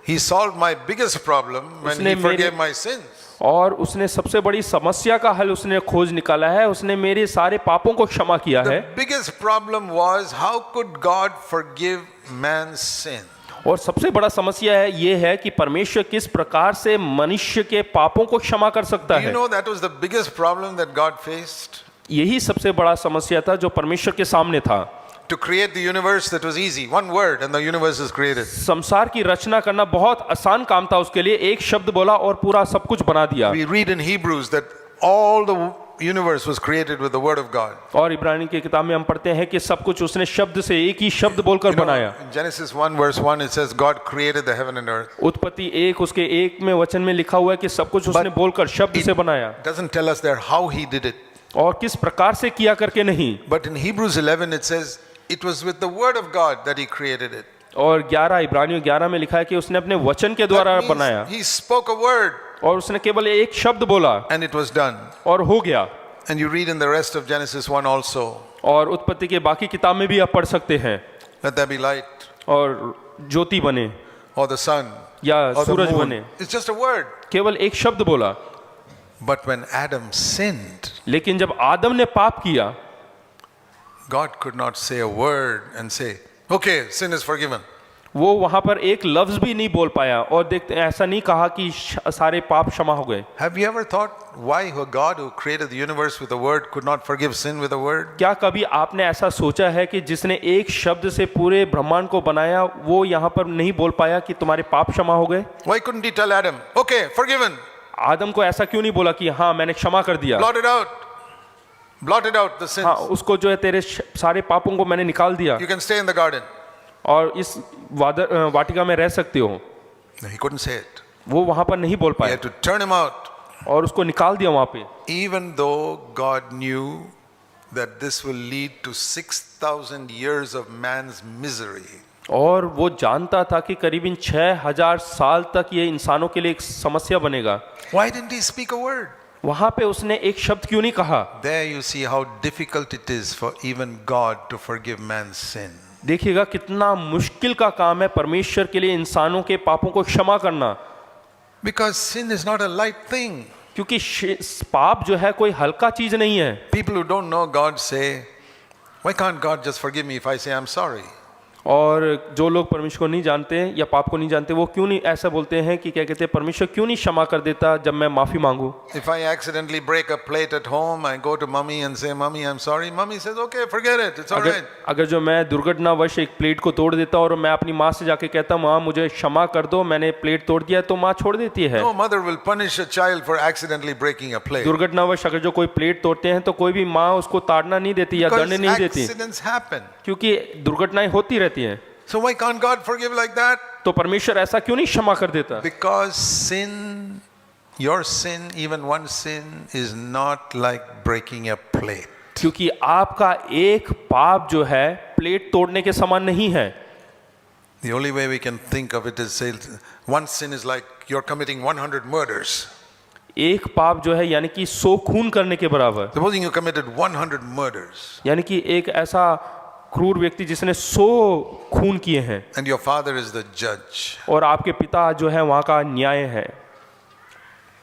He solved my biggest problem when उसने he forgave my sins. और उसने सबसे बड़ी समस्या का हल उसने खोज निकाला है, उसने मेरे सारे पापों को क्षमा किया है। The biggest problem was how could God forgive man's sin? और सबसे बड़ा समस्या है ये है कि परमेश्वर किस प्रकार से मनुष्य के पापों को क्षमा कर सकता Do you है। know that was the biggest problem that God faced? यही सबसे बड़ा समस्या था जो परमेश्वर के सामने था। To create the universe, that was easy. One word and the universe is created. संसार की रचना करना बहुत आसान काम था उसके लिए, एक शब्द बोला और पूरा सब कुछ बना दिया। We read in Hebrews that all the universe was created with the word of God. और इब्रानी की किताब में हम पढ़ते हैं कि सब कुछ उसने शब्द से, एक ही शब्द बोलकर बनाया। In Genesis 1 verse 1 it says God created the heaven and earth. उत्पत्ति 1 उसके 1 में वचन में लिखा हुआ है कि सब कुछ उसने बोलकर शब्द से बनाया। It doesn't tell us there how he did it. और किस प्रकार से किया करके नहीं। But in Hebrews 11 it says it was with the word of God that he created it. और 11 इब्रानियों 11 में लिखा है कि उसने अपने वचन के द्वारा That means बनाया he spoke a word और उसने केवल एक शब्द बोला and it was done. और हो गया। And you read in the rest of Genesis 1 also. और उत्पत्ति के बाकी किताब में भी आप पढ़ सकते हैं। Let there be light और ज्योति बने or the sun या or the सूरज moon. बने, It's just a word. केवल एक शब्द बोला। But when Adam sinned, लेकिन जब आदम ने पाप किया, God could not say a word and say, okay, sin is forgiven. वो वहां पर एक लफ्ज भी नहीं बोल पाया और देखते ऐसा नहीं कहा कि सारे पाप क्षमा हो गए। Have you ever thought why a God who created the universe with a word could not forgive sin with a word? क्या कभी आपने ऐसा सोचा है कि जिसने एक शब्द से पूरे ब्रह्मांड को बनाया वो यहाँ पर नहीं बोल पाया कि तुम्हारे पाप क्षमा हो गए? Why couldn't he tell Adam, okay, forgiven, आदम को ऐसा क्यों नहीं बोला कि हाँ मैंने क्षमा कर दिया, blotted out the sins. हाँ उसको जो है तेरे सारे पापों को मैंने निकाल दिया You can stay in the garden. और इस वाटिका में रह सकते हो? No, he couldn't say it. वो वहां पर नहीं बोल He पाया had to turn him out. और उसको निकाल दिया वहां पे। Even though God knew that this will lead to 6,000 years of man's misery. और वो जानता था कि करीबन 6000 साल तक ये इंसानों के लिए एक समस्या बनेगा। Why didn't he speak a word? वहां पे उसने एक शब्द क्यों नहीं कहा? There you see how difficult it is for even God to forgive man's sin. देखिएगा कितना मुश्किल का काम है परमेश्वर के लिए इंसानों के पापों को क्षमा करना। Because sin is not a light thing. क्योंकि पाप जो है कोई हल्का चीज नहीं है। People who don't know God say, why can't God just forgive me if I say I'm sorry? और जो लोग परमेश्वर को नहीं जानते या पाप को नहीं जानते वो क्यों नहीं ऐसा बोलते हैं कि क्या कहते हैं परमेश्वर क्यों नहीं क्षमा कर देता जब मैं माफी मांगू? If I accidentally break a plate at home, I go to mommy and say, Mommy, I'm sorry. Mommy says, okay, forget it. It's all right. अगर जो मैं दुर्घटनावश एक प्लेट को तोड़ देता और मैं अपनी माँ से जाके कहता हूँ माँ मुझे क्षमा कर दो मैंने प्लेट तोड़ दिया, तो माँ छोड़ देती है। No mother will punish a child for accidentally breaking a plate. दुर्घटनावश अगर जो कोई प्लेट तोड़ते हैं तो कोई भी माँ उसको ताड़ना नहीं देती या दंड नहीं देती, accidents happen. क्योंकि दुर्घटनाएं होती रहती हैं। So why can't God forgive like that? तो परमेश्वर ऐसा क्यों नहीं क्षमा कर देता? Because sin, your sin, even one sin is not like breaking a plate. क्योंकि आपका एक पाप जो है प्लेट तोड़ने के समान नहीं है। The only way we can think of it is say one sin is like you're committing 100 murders. एक पाप जो है यानी कि 100 खून करने के बराबर। Supposing you committed 100 murders. यानी कि एक ऐसा क्रूर व्यक्ति जिसने 100 खून किए हैं And your father is the judge. और आपके पिता जो है वहां का न्याय है,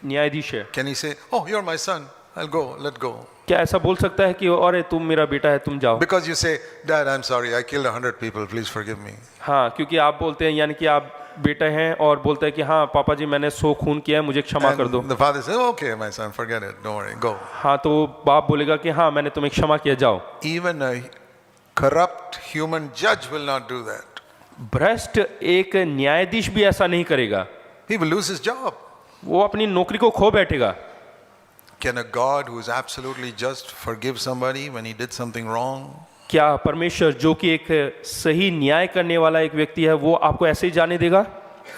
न्यायाधीश है। Can he say, oh, you're my son, I'll go, let go? क्या ऐसा बोल सकता है कि अरे तुम मेरा बेटा है तुम जाओ? Because you say, Dad, I'm sorry, I killed 100 people, please forgive me. हाँ, क्योंकि आप बोलते हैं यानी कि आप बेटे हैं और बोलते हैं कि हाँ पापा जी मैंने 100 खून किया है मुझे क्षमा कर दो। And the father says, okay, my son, forget it, don't worry, go. हाँ, तो बाप बोलेगा कि हाँ मैंने तुम्हें क्षमा किया, जाओ। Even a corrupt human judge will not do that. भ्रष्ट एक न्यायाधीश भी ऐसा नहीं करेगा। He will lose his job. वो अपनी नौकरी को खो बैठेगा। Can a God who is absolutely just forgive somebody when he did something wrong? क्या परमेश्वर जो कि एक सही न्याय करने वाला एक व्यक्ति है वो आपको ऐसे ही जाने देगा?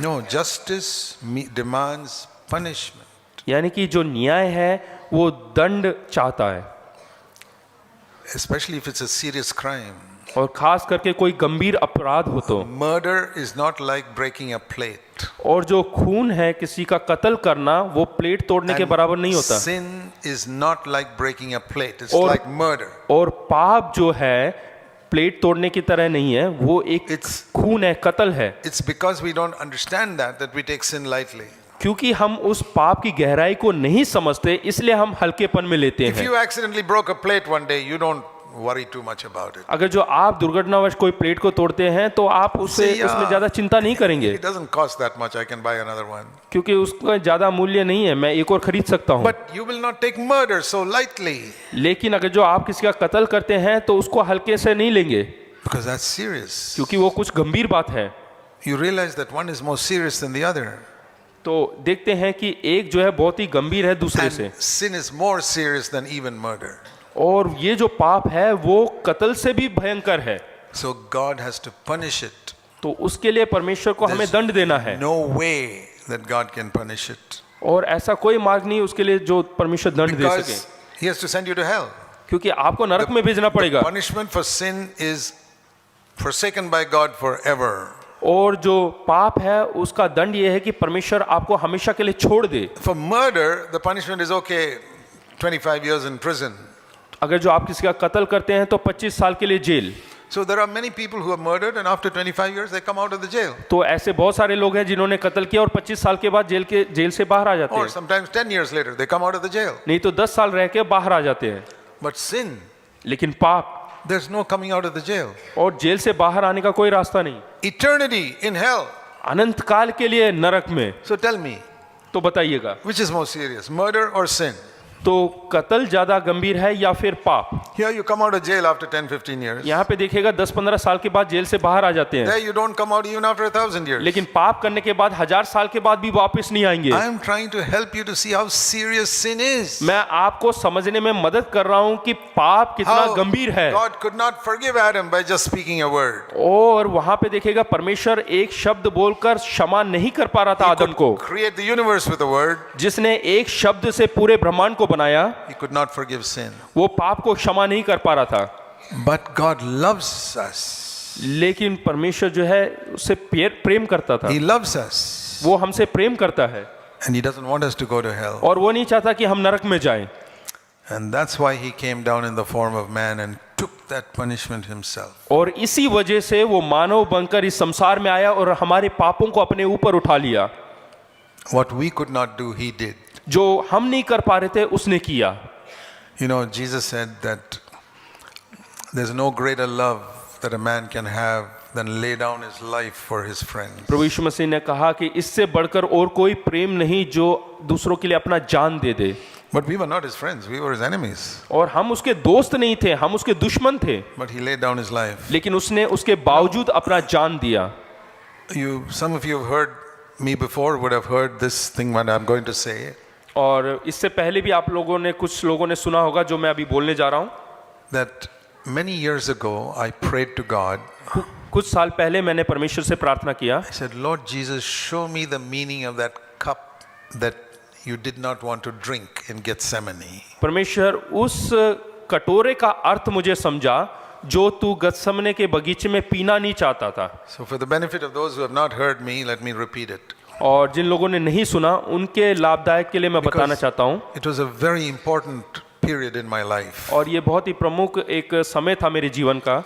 No, justice demands punishment. यानी कि जो न्याय है वो दंड चाहता है, Especially if it's a serious crime. और खास करके कोई गंभीर अपराध हो तो। Murder is not like breaking a plate. और जो खून है किसी का कत्ल करना वो प्लेट तोड़ने के बराबर नहीं होता। Sin is not like breaking a plate. It's और- like murder. और पाप जो है प्लेट तोड़ने की तरह नहीं है, वो एक It's- खून है, कत्ल है। It's because we don't understand that we take sin lightly. क्योंकि हम उस पाप की गहराई को नहीं समझते, इसलिए हम हल्केपन में लेते If हैं। you accidentally broke a plate one day, you don't worry too much about it. अगर जो आप दुर्घटनावश कोई प्लेट को तोड़ते हैं तो आप उससे See, उसमें ज्यादा चिंता नहीं करेंगे, It doesn't cost that much. I can buy another one. क्योंकि उसका ज्यादा मूल्य नहीं है, मैं एक और खरीद सकता हूँ। But you will not take murder so lightly लेकिन अगर जो आप किसी का कत्ल करते हैं तो उसको हल्के से नहीं लेंगे, because that's serious. क्योंकि वो कुछ गंभीर बात है। You realize that one is more serious than the other. तो देखते हैं कि एक जो है बहुत ही गंभीर है दूसरे से, And sin is more serious than even murder. और ये जो पाप है वो कत्ल से भी भयंकर है। So God has to punish it. तो उसके लिए परमेश्वर को हमें दंड देना है, No way that God can punish it और ऐसा कोई मार्ग नहीं उसके लिए जो परमेश्वर दंड दे सके, because He has to send you to hell. क्योंकि आपको नरक में भेजना पड़ेगा। Punishment for sin is forsaken by God forever. और जो पाप है उसका दंड ये है कि परमेश्वर आपको हमेशा के लिए छोड़ दे। For murder, the punishment is okay, 25 years in prison. अगर जो आप किसी का कत्ल करते हैं तो 25 साल के लिए jail. So there are many people who are murdered and after 25 years they come out of the jail. तो ऐसे बहुत सारे लोग हैं जिन्होंने कत्ल किया और 25 साल के बाद जेल से बाहर आ जाते Or हैं, sometimes 10 years later they come out of the jail. नहीं तो 10 साल रह के बाहर आ जाते हैं। But sin, लेकिन पाप, there's no coming out of the jail. और जेल से बाहर आने का कोई रास्ता नहीं, Eternity in hell. अनंत काल के लिए नरक में। So tell me, तो बताइएगा, which is more serious, murder or sin? तो कत्ल ज्यादा गंभीर है या फिर पाप? Here you come out of jail after 10-15 years. यहाँ पे देखिएगा 10-15 साल के बाद जेल से बाहर आ जाते हैं, There you don't come out even after 1,000 years. लेकिन पाप करने के बाद 1000 साल के बाद भी वापस नहीं आएंगे। I am trying to help you to see how serious sin is. मैं आपको समझने में मदद कर रहा हूँ कि पाप कितना How गंभीर है। God could not forgive Adam by just speaking a word. और वहां पे देखिएगा परमेश्वर एक शब्द बोलकर क्षमा नहीं कर पा रहा था आदम को, Create the universe with a word. जिसने एक शब्द से पूरे ब्रह्मांड को बनाया, He could not forgive sin. वो पाप को क्षमा नहीं कर पा रहा था। But God loves us. लेकिन परमेश्वर जो है उससे प्रेम करता था, He loves us. वो हमसे प्रेम करता है, And He doesn't want us to go to hell. और वो नहीं चाहता कि हम नरक में जाएं। And that's why He came down in the form of man and took that punishment Himself. और इसी वजह से वो मानव बनकर इस संसार में आया और हमारे पापों को अपने ऊपर उठा लिया। What we could not do, He did. जो हम नहीं कर पा रहे थे उसने किया। You know, Jesus said that there's no greater love that a man can have than lay down his life for his friends. प्रभु यीशु मसीह ने कहा कि इससे बढ़कर और कोई प्रेम नहीं जो दूसरों के लिए अपना जान दे दे। But we were not His friends, we were His enemies. और हम उसके दोस्त नहीं थे, हम उसके दुश्मन थे, But He laid down His life. लेकिन उसने उसके बावजूद अपना जान दिया। Some of you have heard me before, would have heard this thing what I'm going to say. और इससे पहले भी आप लोगों ने, कुछ लोगों ने सुना होगा जो मैं अभी बोलने जा रहा हूँ। That many years ago I prayed to God. कुछ साल पहले मैंने परमेश्वर से प्रार्थना किया। I said, Lord Jesus, show me the meaning of that cup that you did not want to drink in Gethsemane. परमेश्वर उस कटोरे का अर्थ मुझे समझा जो तू गत्समने के बगीचे में पीना नहीं चाहता था। So for the benefit of those who have not heard me, let me repeat it. और जिन लोगों ने नहीं सुना उनके लाभदायक के लिए मैं बताना चाहता हूँ। It was a very important period in my life, और ये बहुत ही प्रमुख एक समय था मेरे जीवन का,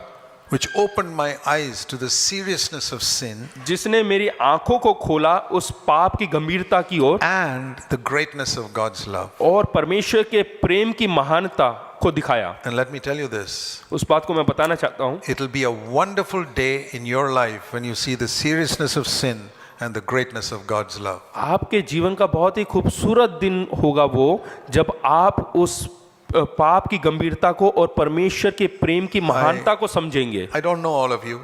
which opened my eyes to the seriousness of sin जिसने मेरी आंखों को खोला उस पाप की गंभीरता की ओर and the greatness of God's love. और परमेश्वर के प्रेम की महानता को दिखाया। And let me tell you this, उस बात को मैं बताना चाहता हूँ। it will be a wonderful day in your life when you see the seriousness of sin and the greatness of God's love. आपके जीवन का बहुत ही खूबसूरत दिन होगा वो जब आप उस पाप की गंभीरता को और परमेश्वर के प्रेम की महानता को समझेंगे। I don't know all of you,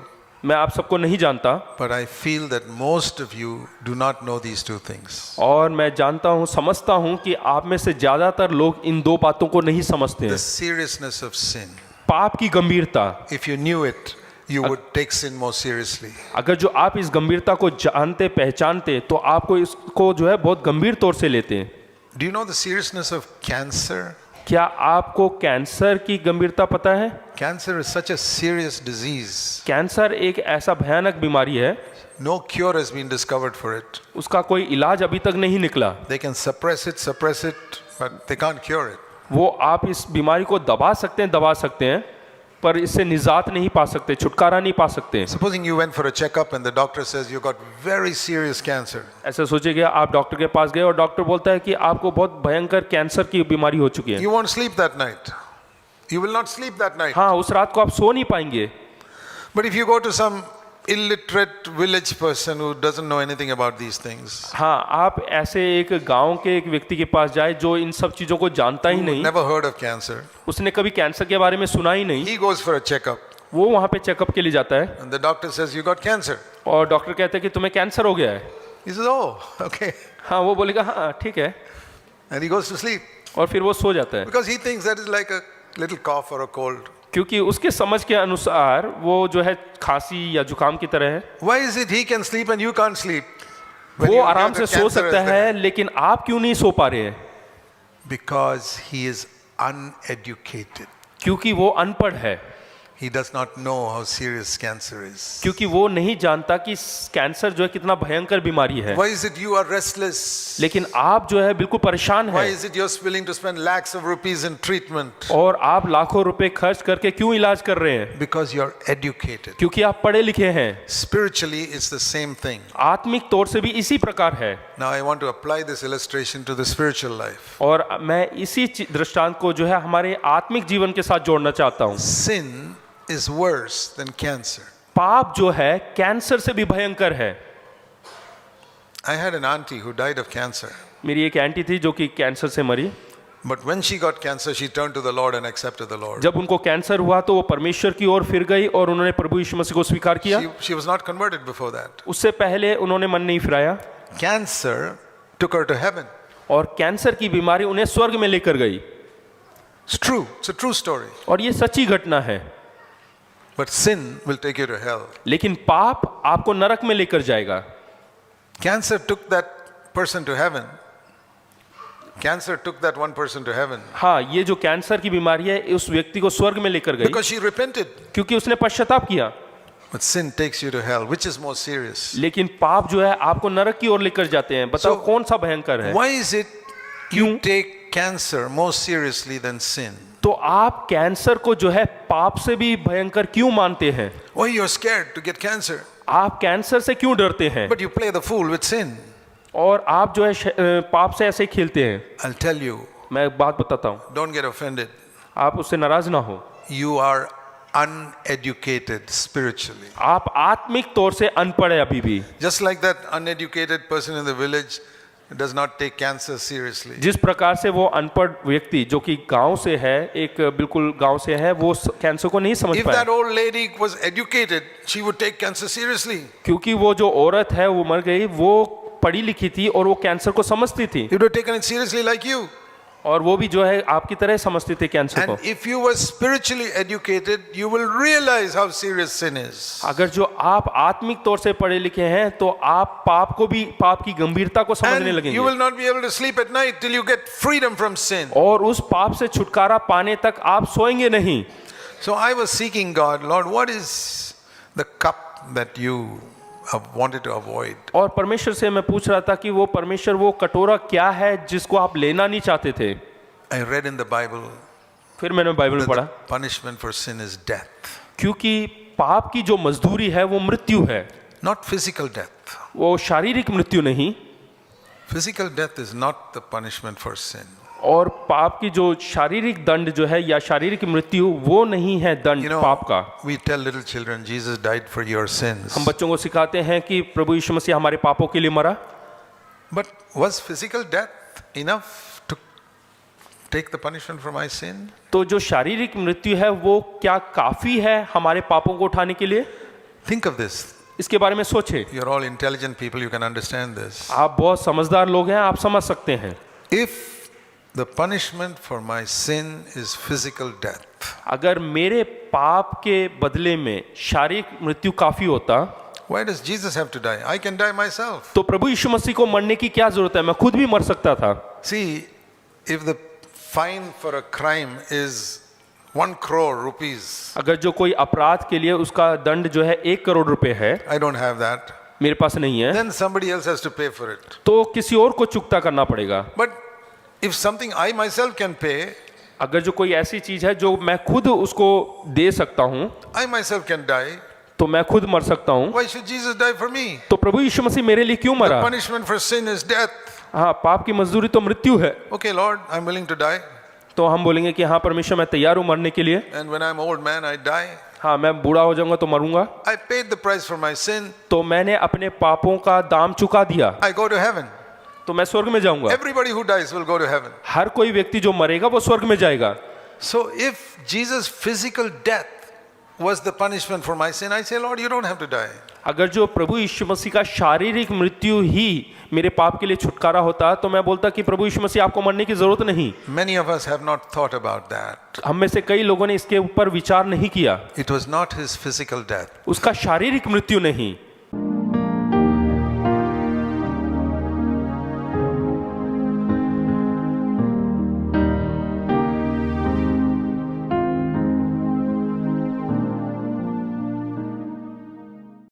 मैं आप सबको नहीं जानता, but I feel that most of you do not know these two things. और मैं जानता हूँ, समझता हूँ कि आप में से ज्यादातर लोग इन दो बातों को नहीं समझते The हैं। seriousness of sin. पाप की गंभीरता, If you knew it, you would take sin more seriously. अगर जो आप इस गंभीरता को जानते पहचानते तो आपको इसको जो है बहुत गंभीर तौर से लेते हैं। Do you know the seriousness of cancer? क्या आपको कैंसर की गंभीरता पता है? Cancer is such a serious disease. Cancer एक ऐसा भयानक बीमारी है, No cure has been discovered for it. उसका कोई इलाज अभी तक नहीं निकला। They can suppress it, but they can't cure it. वो आप इस बीमारी को दबा सकते हैं, पर इससे निजात नहीं पा सकते, छुटकारा नहीं पा सकते। Supposing you went for a checkup and the doctor says you got very serious cancer. ऐसा सोचिए आप डॉक्टर के पास गए और डॉक्टर बोलता है कि आपको बहुत भयंकर कैंसर की बीमारी हो चुकी है। You won't sleep that night. You will not sleep that night. हाँ, उस रात को आप सो नहीं पाएंगे। But if you go to some illiterate village person who doesn't know anything about these things, हाँ, आप ऐसे एक गांव के एक व्यक्ति के पास जाए जो इन सब चीजों को जानता ही नहीं, never heard of cancer, उसने कभी कैंसर के बारे में सुना ही नहीं, he goes for a checkup वो वहाँ पे चेकअप के लिए जाता है and the doctor says you got cancer. और डॉक्टर कहते हैं कि तुम्हें कैंसर हो गया है। He says, oh, okay. हाँ, वो बोलेगा हाँ ठीक है, And he goes to sleep और फिर वो सो जाता है because he thinks that is like a little cough or a cold. क्योंकि उसके समझ के अनुसार वो जो है खांसी या जुकाम की तरह है। Why is it he can sleep and you can't sleep? When वो you आराम got से the सो cancer सकता is है, there? लेकिन आप क्यों नहीं सो पा रहे हैं? Because he is uneducated. क्योंकि वो अनपढ़ है, He does not know how serious cancer is. क्योंकि वो नहीं जानता कि कैंसर जो है कितना भयंकर बीमारी है। Why is it you are restless? लेकिन आप जो है बिल्कुल परेशान Why है is it you're willing to spend lakhs of rupees in treatment? और आप लाखों रुपए खर्च करके क्यों इलाज कर रहे हैं? Because you're educated. क्योंकि आप पढ़े लिखे हैं। Spiritually, it's the same thing. आत्मिक तौर से भी इसी प्रकार है। Now, I want to apply this illustration to the spiritual life. और मैं इसी दृष्टांत को जो है हमारे आत्मिक जीवन के साथ जोड़ना चाहता हूँ। Sin is worse than cancer. पाप जो है कैंसर से भी भयंकर है। I had an auntie who died of cancer. मेरी एक आंटी थी जो कि कैंसर से मरी। But when she got cancer, she turned to the Lord and accepted the Lord. जब उनको कैंसर हुआ तो वो परमेश्वर की ओर फिर गई और उन्होंने प्रभु यीशु मसीह को स्वीकार किया। She was not converted before that. उससे पहले उन्होंने मन नहीं फिराया Cancer took her to heaven. और कैंसर की बीमारी उन्हें स्वर्ग में लेकर गई। It's true. It's a true story. और ये सच्ची घटना है। But sin will take you to hell. लेकिन पाप आपको नरक में लेकर जाएगा। Cancer took that person to heaven. Cancer took that one person to heaven हाँ, ये जो कैंसर की बीमारी है उस व्यक्ति को स्वर्ग में लेकर गई because she repented. क्योंकि उसने पश्चाताप किया। But sin takes you to hell. Which is more serious? लेकिन पाप जो है आपको नरक की ओर लेकर जाते हैं। बताओ कौन सा भयंकर है? Why is it you take cancer more seriously than sin? तो आप कैंसर को जो है पाप से भी भयंकर क्यों मानते हैं? Why you're scared to get cancer? आप कैंसर से क्यों डरते हैं? But you play the fool with sin. और आप जो है पाप से ऐसे खेलते हैं। I'll tell you, मैं एक बात बताता हूँ, don't get offended. आप उससे नाराज ना हो। You are uneducated spiritually. आप आत्मिक तौर से अनपढ़ है अभी भी। Just like that uneducated person in the village does not take cancer seriously. जिस प्रकार से वो अनपढ़ व्यक्ति जो कि गांव से है, एक बिल्कुल गांव से है, वो कैंसर को नहीं समझ If पाया। that old lady was educated, she would take cancer seriously. क्योंकि वो जो औरत है वो मर गई, वो पढ़ी लिखी थी और वो कैंसर को समझती थी She would have taken it seriously like you. और वो भी जो है आपकी तरह समझती थी कैंसर को। And if you were spiritually educated, you will realize how serious sin is. अगर जो आप आत्मिक तौर से पढ़े लिखे हैं तो आप पाप को भी, पाप की गंभीरता को समझने And you लगेंगे will not be able to sleep at night till you get freedom from sin. और उस पाप से छुटकारा पाने तक आप सोएंगे नहीं। So I was seeking God, Lord, what is the cup that you have wanted to avoid? और परमेश्वर से मैं पूछ रहा था कि वो परमेश्वर वो कटोरा क्या है जिसको आप लेना नहीं चाहते थे। I read in the Bible फिर मैंने बाइबल में that पढ़ा the punishment for sin is death. क्योंकि पाप की जो मजदूरी है वो मृत्यु है, Not physical death. वो शारीरिक मृत्यु नहीं। Physical death is not the punishment for sin. और पाप की जो शारीरिक दंड जो है या शारीरिक मृत्यु वो नहीं है दंड You know, पाप का। we tell little children, Jesus died for your sins. हम बच्चों को सिखाते हैं कि प्रभु यीशु मसीह हमारे पापों के लिए मरा। But was physical death enough to take the punishment for my sin? तो जो शारीरिक मृत्यु है वो क्या काफी है हमारे पापों को उठाने के लिए? Think of this. इसके बारे में सोचें। You're all intelligent people, you can understand this. आप बहुत समझदार लोग हैं, आप समझ सकते हैं। If the punishment for my sin is physical death, अगर मेरे पाप के बदले में शारीरिक मृत्यु काफी होता why does Jesus have to die? I can die myself. तो प्रभु यीशु मसीह को मरने की क्या जरूरत है? मैं खुद भी मर सकता था। See, if the fine for a crime is 1 crore rupees, अगर जो कोई अपराध के लिए उसका दंड जो है 1 करोड़ रुपए है, I don't have that, मेरे पास नहीं है, then somebody else has to pay for it. तो किसी और को चुकता करना पड़ेगा। But if something I myself can pay, अगर जो कोई ऐसी चीज है जो मैं खुद उसको दे सकता हूँ I myself can die. तो मैं खुद मर सकता हूँ, Why should Jesus die for me? तो प्रभु यीशु मसीह मेरे लिए क्यों The मरा? punishment for sin is death. हाँ, पाप की मजदूरी तो मृत्यु है। Okay, Lord, I'm willing to die. तो हम बोलेंगे कि हाँ परमेश्वर मैं तैयार हूँ मरने के लिए। And when I'm old man, I die. हाँ, मैं बूढ़ा हो जाऊंगा तो मरूंगा। I paid the price for my sin. तो मैंने अपने पापों का दाम चुका दिया, I go to heaven. तो मैं स्वर्ग में जाऊंगा। Everybody who dies will go to heaven. हर कोई व्यक्ति जो मरेगा वो स्वर्ग में जाएगा। So if Jesus' physical death was the punishment for my sin, I say, Lord, you don't have to die. अगर जो प्रभु यीशु मसीह का शारीरिक मृत्यु ही मेरे पाप के लिए छुटकारा होता तो मैं बोलता कि प्रभु यीशु मसीह आपको मरने की जरूरत नहीं। Many of us have not thought about that. हम में से कई लोगों ने इसके ऊपर विचार नहीं किया। It was not his physical death. उसका शारीरिक मृत्यु नहीं,